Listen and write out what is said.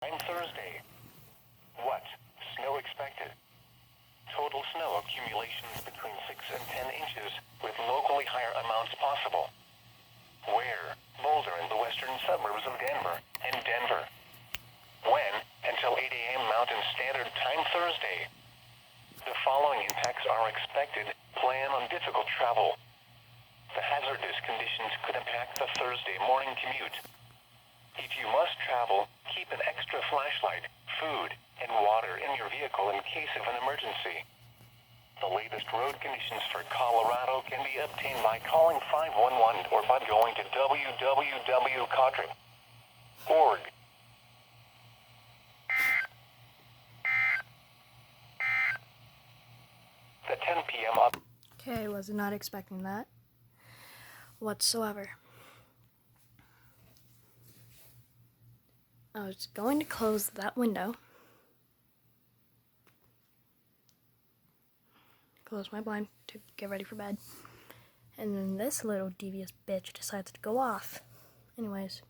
And Thursday. What? Snow expected. Total snow accumulations between 6 and 10 inches, with locally higher amounts possible. Where? Boulder in the western suburbs of Denver and Denver. When? Until 8 a.m. Mountain Standard Time Thursday. The following impacts are expected. Plan on difficult travel. The hazardous conditions could impact the Thursday morning commute. If you must travel, keep an extra flashlight, food, and water in your vehicle in case of an emergency. The latest road conditions for Colorado can be obtained by calling 511 or by going to www.cadre.org. The 10 p.m. up. Okay, was not expecting that whatsoever. I was going to close that window, close my blind to get ready for bed, and then this little devious bitch decides to go off. Anyways,